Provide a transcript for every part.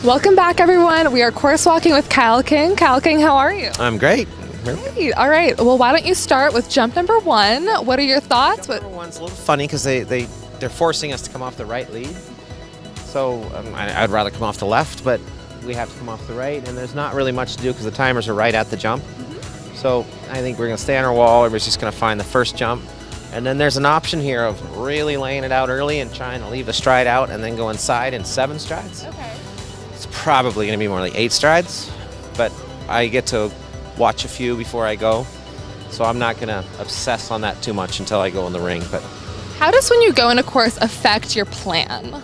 Welcome back, everyone. We are course walking with Kaelyn. Kaelyn, how are you? I'm great. Great. All right. Well, why don't you start with jump number 1? What are your thoughts? Jump number one's a little funny because they're forcing us to come off the right lead. So I'd rather come off the left, but we have to come off the right, and there's not really much to do because the timers are right at the jump. So I think we're going to stay on our wall. Everybody's just going to find the first jump. And then there's an option here of really laying it out early and trying to leave the stride out and then go inside in 7 strides. Okay. It's probably going to be more like 8 strides, but I get to watch a few before I go. So I'm not going to obsess on that too much until I go in the ring. But how does when you go in a course affect your plan?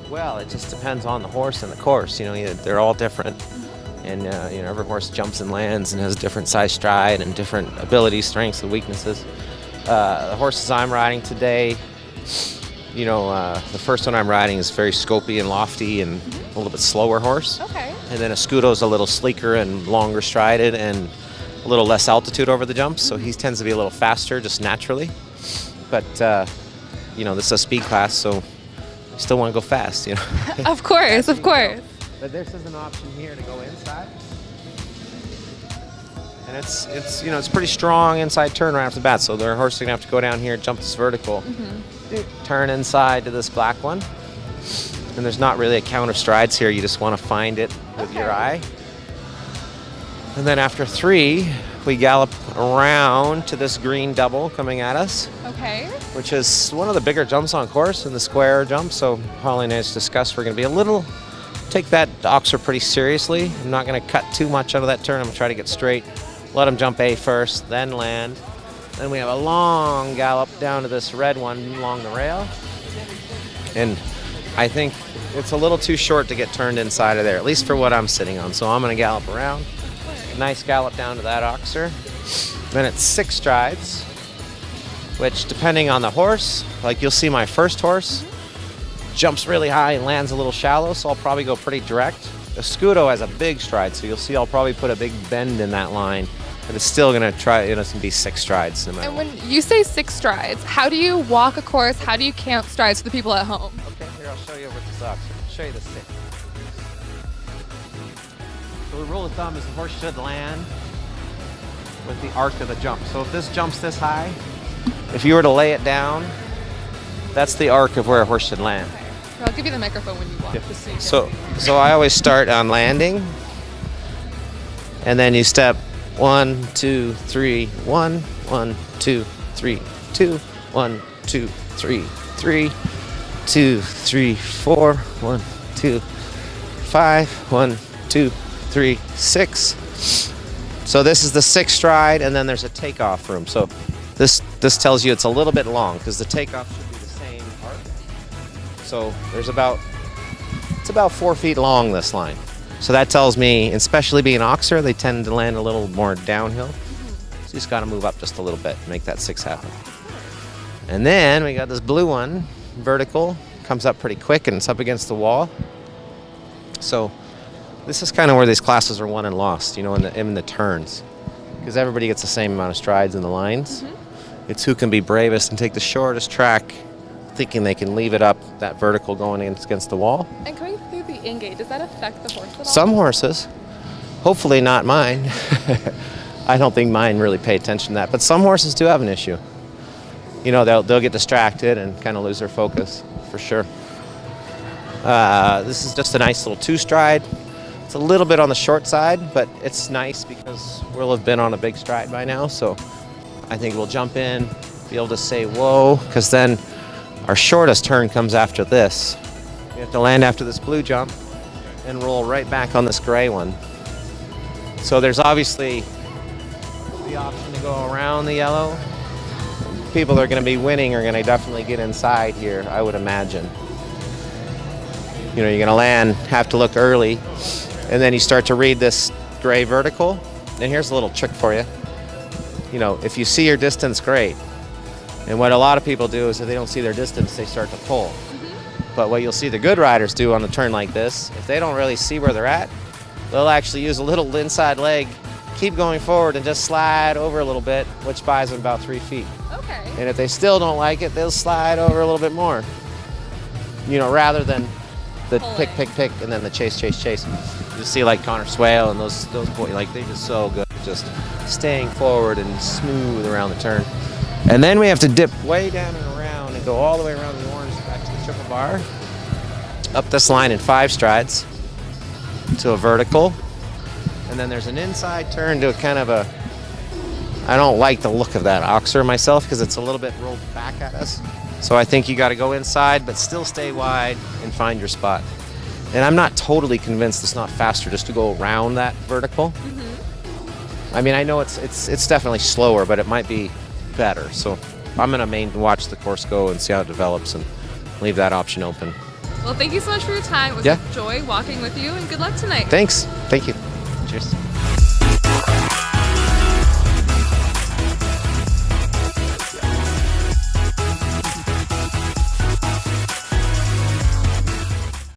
well, it just depends on the horse and the course. You know, they're all different. And every horse jumps and lands and has a different size stride and different abilities, strengths, and weaknesses. The horses I'm riding today, the first one I'm riding is very scopy and lofty and a little bit slower horse. Okay. And then Escudo's a little sleeker and longer strided and a little less altitude over the jumps, so he tends to be a little faster just naturally. But, this is a speed class, so you still want to go fast, Of course, of course. But this is an option here to go inside. And it's pretty strong inside turn right off the bat, so the horse is going to have to go down here, jump this vertical, turn inside to this black one. And there's not really a count of strides here, you just want to find it with your eye. And then after 3, we gallop around to this green double coming at us. Okay. Which is one of the bigger jumps on course in the square jump, so Holly and I just discussed we're going to be take that oxer pretty seriously. I'm not going to cut too much out of that turn. I'm going to try to get straight. Let him jump A first, then land. Then we have a long gallop down to this red one along the rail. And I think it's a little too short to get turned inside of there, at least for what I'm sitting on. So I'm going to gallop around. Nice gallop down to that oxer. Then it's 6 strides, which depending on the horse, like you'll see my first horse, jumps really high and lands a little shallow, so I'll probably go pretty direct. Escudo has a big stride, so you'll see I'll probably put a big bend in that line, but it's still going to try, it's going to be 6 strides no matter And what. when you say 6 strides, how do you walk a course? How do you count strides for the people at home? Okay, here I'll show you with this oxer. I'll show you the 6. So the rule of thumb is the horse should land with the arc of the jump. So if this jumps this high, if you were to lay it down, that's the arc of where a horse should land. I'll give you the microphone when you walk. Just so you can So I always start on landing, and then you step 1, 2, 3, 1, 1, 2, 3, 2, 1, 2, 3, 3, 2, 3, 4, 1, 2, 5, 1, 2, 3, 6. So this is the 6th stride, and then there's a takeoff room. So this tells you it's a little bit long because the takeoff should be the same arc. So it's about 4 feet long, this line. So that tells me, especially being oxer, they tend to land a little more downhill. So you just got to move up just a little bit to make that 6 happen. And then we got this blue one, vertical, comes up pretty quick and it's up against the wall. So this is kind of where these classes are won and lost, in the turns, because everybody gets the same amount of strides in the lines. It's who can be bravest and take the shortest track, thinking they can leave it up, that vertical going against the wall. And going through the in-gate, does that affect the horse at all? Some horses, hopefully not mine. I don't think mine really pay attention to that, but some horses do have an issue. They'll get distracted and kind of lose their focus, for sure. This is just a nice little 2-stride. It's a little bit on the short side, but it's nice because we'll have been on a big stride by now, so I think we'll jump in, be able to say whoa, because then our shortest turn comes after this. We have to land after this blue jump and roll right back on this gray one. So there's obviously the option to go around the yellow. People that are going to be winning are going to definitely get inside here, I would imagine. You're going to land, have to look early, and then you start to read this gray vertical. And here's a little trick for you. If you see your distance, great. And what a lot of people do is if they don't see their distance, they start to pull. But what you'll see the good riders do on a turn like this, if they don't really see where they're at, they'll actually use a little inside leg, keep going forward, and just slide over a little bit, which buys them about 3 feet. Okay. And if they still don't like it, they'll slide over a little bit more. Rather than the Pulling. pick, and then the chase. You see like Connor Swale and those boys, like they're just so good, just staying forward and smooth around the turn. And then we have to dip way down and around and go all the way around the orange back to the triple bar, up this line in 5 strides to a vertical, and then there's an inside turn to a kind of a, I don't like the look of that oxer myself because it's a little bit rolled back at us. So I think you got to go inside, but still stay wide and find your spot. And I'm not totally convinced it's not faster just to go around that vertical. I mean, I know it's definitely slower, but it might be better. So I'm gonna watch the course go and see how it develops and leave that option open. Well, thank you so much for your time. It was Yeah. a joy walking with you, and good luck tonight. Thanks. Thank you. Cheers.